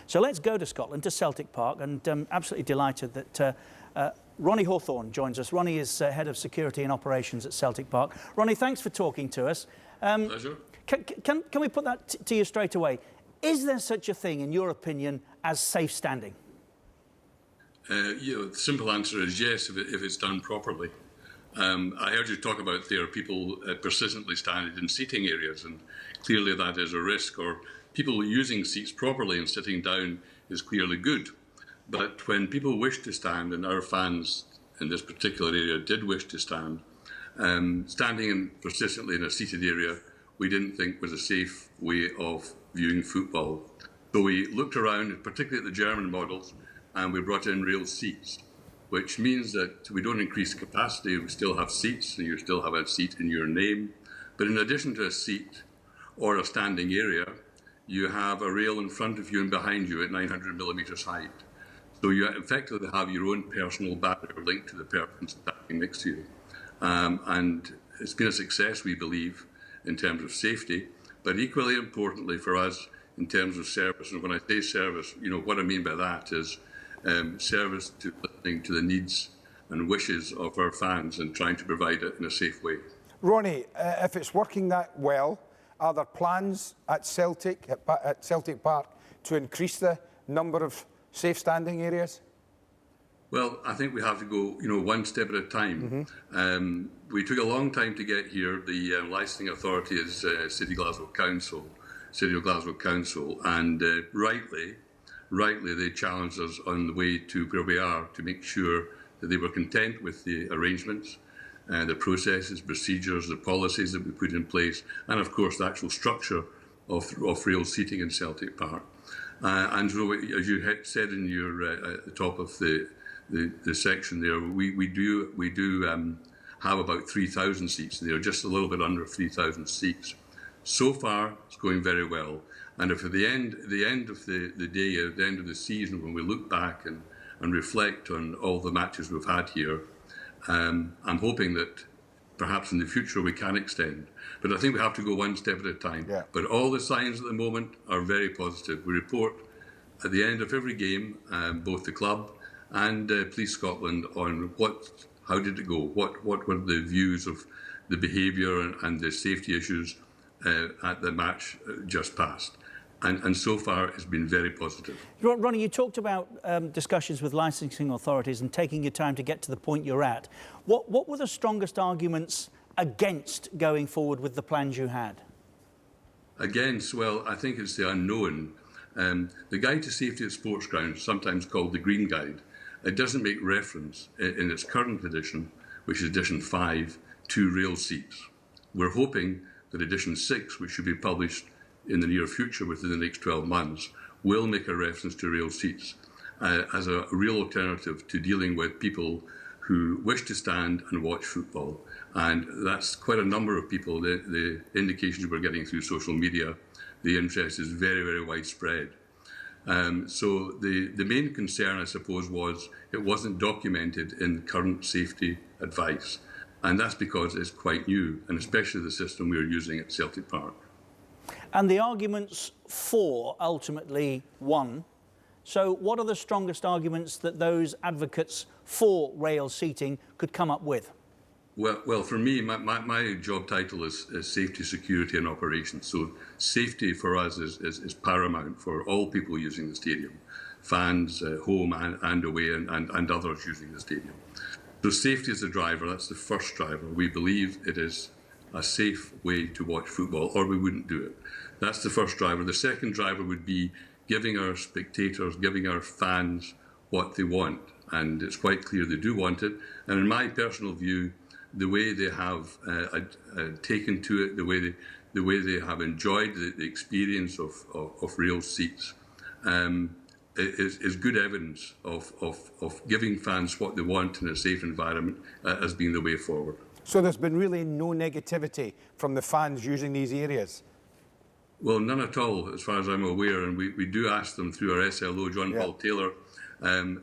So let's go to Scotland, to Celtic Park, and absolutely delighted that Ronnie Hawthorn joins us. Ronnie is Head of Security and Operations at Celtic Park. Ronnie, thanks for talking to us. Pleasure. Can we put that to you straight away? Is there such a thing, in your opinion, as safe standing? The simple answer is yes, if it's done properly. I heard you talk about there are people persistently standing in seating areas, and clearly that is a risk, or people using seats properly and sitting down is clearly good. But when people wish to stand, and our fans in this particular area did wish to stand, standing persistently in a seated area, we didn't think was a safe way of viewing football. So we looked around, particularly at the German models, and we brought in rail seats, which means that we don't increase capacity. We still have seats, and you still have a seat in your name. But in addition to a seat or a standing area, you have a rail in front of you and behind you at 900 millimetres height. So you effectively have your own personal barrier linked to the person standing next to you. And it's been a success, we believe, in terms of safety, but equally importantly for us in terms of service. And when I say service, what I mean by that is service to listening to the needs and wishes of our fans and trying to provide it in a safe way. Ronnie, if it's working that well, are there plans at Celtic Park to increase the number of safe standing areas? Well, I think we have to go, one step at a time. Mm-hmm. We took a long time to get here. The licensing authority is City of Glasgow Council, and rightly they challenged us on the way to where we are to make sure that they were content with the arrangements, the processes, procedures, the policies that we put in place, and of course the actual structure of rail seating in Celtic Park. And so, as you had said in your at the top of the section there, we do have about 3,000 seats there, just a little bit under 3,000 seats. So far, it's going very well. And if at the end of the day, at the end of the season, when we look back and reflect on all the matches we've had here, I'm hoping that perhaps in the future we can extend. But I think we have to go one step at a time. Yeah. But all the signs at the moment are very positive. We report at the end of every game, both the club and Police Scotland, on how did it go, what were the views of the behaviour and the safety issues at the match just past. And so far, it's been very positive. Ronnie, you talked about discussions with licensing authorities and taking your time to get to the point you're at. What were the strongest arguments against going forward with the plans you had? Against, well, I think it's the unknown. The Guide to Safety at Sports Grounds, sometimes called the Green Guide, it doesn't make reference in its current edition, which is edition 5, to rail seats. We're hoping that edition 6, which should be published in the near future, within the next 12 months, will make a reference to rail seats as a real alternative to dealing with people who wish to stand and watch football. And that's quite a number of people. The indications we're getting through social media, the interest is very, very widespread. So the main concern, I suppose, was it wasn't documented in current safety advice. And that's because it's quite new, and especially the system we're using at Celtic Park. And the arguments for ultimately won. So what are the strongest arguments that those advocates for rail seating could come up with? Well, for me, my job title is Safety, Security and Operations. So safety for us is paramount for all people using the stadium, fans, home and away, and others using the stadium. So safety is the driver, that's the first driver. We believe it is a safe way to watch football, or we wouldn't do it. That's the first driver. The second driver would be giving our spectators, giving our fans what they want. And it's quite clear they do want it. And in my personal view, the way they have taken to it, the way they have enjoyed the experience of rail seats, is good evidence of giving fans what they want in a safe environment as being the way forward. So there's been really no negativity from the fans using these areas? Well, none at all, as far as I'm aware, and we do ask them through our SLO. John Paul Taylor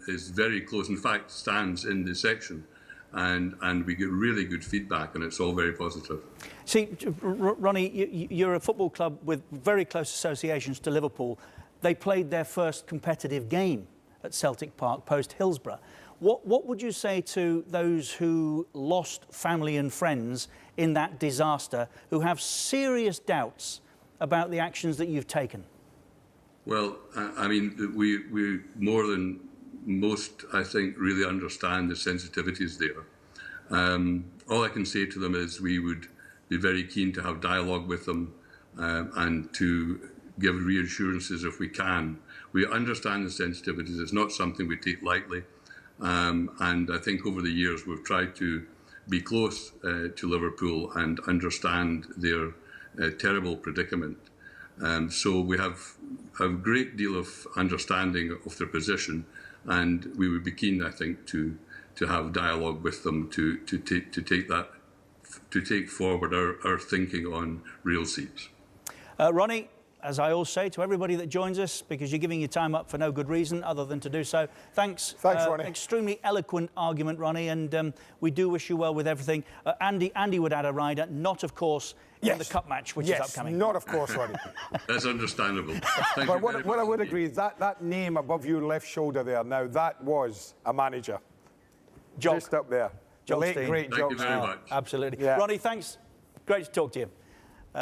is very close, in fact, stands in the section, and we get really good feedback, and it's all very positive. See, Ronnie, you're a football club with very close associations to Liverpool. they played their first competitive game at Celtic Park post-Hillsborough. What would you say to those who lost family and friends in that disaster, who have serious doubts about the actions that you've taken? Well, I mean, we more than most, I think, really understand the sensitivities there. All I can say to them is we would be very keen to have dialogue with them and to give reassurances if we can. We understand the sensitivities. It's not something we take lightly. And I think over the years we've tried to be close to Liverpool and understand their terrible predicament. So we have a great deal of understanding of their position, and we would be keen, I think, to have dialogue with them to take forward our thinking on rail seats. Ronnie, as I always say to everybody that joins us, because you're giving your time up for no good reason other than to do so. Thanks. Thanks, Ronnie. Extremely eloquent argument, Ronnie, and we do wish you well with everything. Andy would add a rider, not, of course, in the cup match, which is upcoming. Not, of course, Ronnie. That's understandable. Thank But you very what I much would indeed. agree is that name above your left shoulder there, now, that was a manager. Jock. Just up there. The late, Jock great Thank Jock. you very much. Absolutely. Yeah. Ronnie, thanks. Great to talk to you.